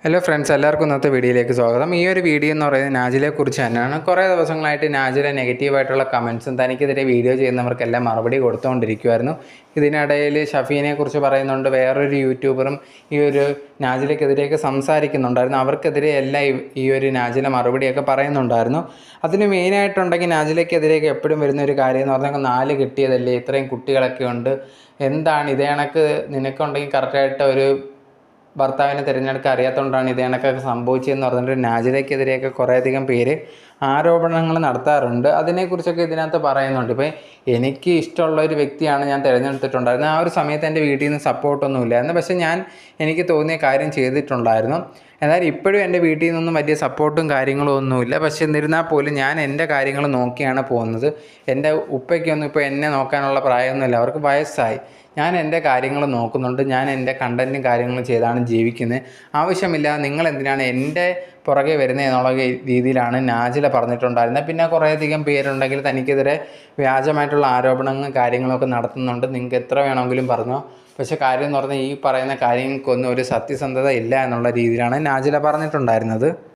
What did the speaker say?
Hello friends, എല്ലാവർക്കും ഇന്നത്തെ വീഡിയോയിലേക്ക് സ്വാഗതം. ഈ ഒരു വീഡിയോ എന്ന് പറയുന്നത് നാജിലെക്കുറിച്ച് തന്നെയാണ്. കുറേ ദിവസങ്ങളായിട്ട് നാജിലെ നെഗറ്റീവായിട്ടുള്ള കമൻസും തനിക്കെതിരെ വീഡിയോ ചെയ്യുന്നവർക്കെല്ലാം മറുപടി കൊടുത്തുകൊണ്ടിരിക്കുമായിരുന്നു. ഇതിനിടയിൽ ഷഫീനെക്കുറിച്ച് പറയുന്നുണ്ട്, വേറൊരു യൂട്യൂബറും ഈ ഒരു നാജിലക്കെതിരെയൊക്കെ സംസാരിക്കുന്നുണ്ടായിരുന്നു. അവർക്കെതിരെ എല്ലാം ഈ ഒരു നാജില മറുപടിയൊക്കെ പറയുന്നുണ്ടായിരുന്നു. അതിന് മെയിനായിട്ടുണ്ടെങ്കിൽ നാജിലക്കെതിരെയൊക്കെ എപ്പോഴും വരുന്ന ഒരു കാര്യം എന്ന് പറഞ്ഞാൽ 4 കിട്ടിയതല്ലേ, ഇത്രയും കുട്ടികളൊക്കെ ഉണ്ട്, എന്താണ് ഇതേ കണക്ക് നിനക്കുണ്ടെങ്കിൽ കറക്റ്റായിട്ട് ഒരു ഭർത്താവിനെ തിരഞ്ഞെടുക്കാൻ അറിയാത്തതുകൊണ്ടാണ് ഇത് കണക്കൊക്കെ സംഭവിച്ചതെന്ന് പറഞ്ഞിട്ട് നാജിലയ്ക്കെതിരെയൊക്കെ കുറേയധികം പേര് ആരോപണങ്ങൾ നടത്താറുണ്ട്. അതിനെക്കുറിച്ചൊക്കെ ഇതിനകത്ത് പറയുന്നുണ്ട്. ഇപ്പോൾ എനിക്ക് ഇഷ്ടമുള്ള ഒരു വ്യക്തിയാണ് ഞാൻ തിരഞ്ഞെടുത്തിട്ടുണ്ടായിരുന്നത്. ആ ഒരു സമയത്ത് എൻ്റെ വീട്ടിൽ നിന്ന് സപ്പോർട്ടൊന്നും പക്ഷേ എനിക്ക് തോന്നിയ കാര്യം ചെയ്തിട്ടുണ്ടായിരുന്നു. എന്നാൽ ഇപ്പോഴും എൻ്റെ വീട്ടിൽ നിന്നൊന്നും വലിയ സപ്പോർട്ടും കാര്യങ്ങളും ഒന്നുമില്ല. പക്ഷേ എന്നിരുന്നാൽ പോലും ഞാൻ എൻ്റെ കാര്യങ്ങൾ നോക്കിയാണ് പോകുന്നത്. എൻ്റെ ഉപ്പയ്ക്കൊന്നും ഇപ്പോൾ എന്നെ നോക്കാനുള്ള പ്രായമൊന്നുമില്ല, അവർക്ക് വയസ്സായി. ഞാൻ എൻ്റെ കാര്യങ്ങൾ നോക്കുന്നുണ്ട്. ഞാൻ എൻ്റെ കണ്ടൻറ്റും കാര്യങ്ങളും ചെയ്താണ് ജീവിക്കുന്നത്. ആവശ്യമില്ലാതെ നിങ്ങളെന്തിനാണ് എൻ്റെ പുറകെ വരുന്നത് എന്നുള്ള രീതിയിലാണ് നാജില പറഞ്ഞിട്ടുണ്ടായിരുന്നത്. പിന്നെ കുറേയധികം പേരുണ്ടെങ്കിൽ തനിക്കെതിരെ വ്യാജമായിട്ടുള്ള ആരോപണങ്ങളും കാര്യങ്ങളൊക്കെ നടത്തുന്നുണ്ട്, നിങ്ങൾക്ക് എത്ര വേണമെങ്കിലും പറഞ്ഞോ. പക്ഷേ കാര്യം എന്ന് പറഞ്ഞാൽ ഈ പറയുന്ന കാര്യങ്ങൾക്കൊന്നും ഒരു സത്യസന്ധത ഇല്ല എന്നുള്ള രീതിയിലാണ് നാജില പറഞ്ഞിട്ടുണ്ടായിരുന്നത്.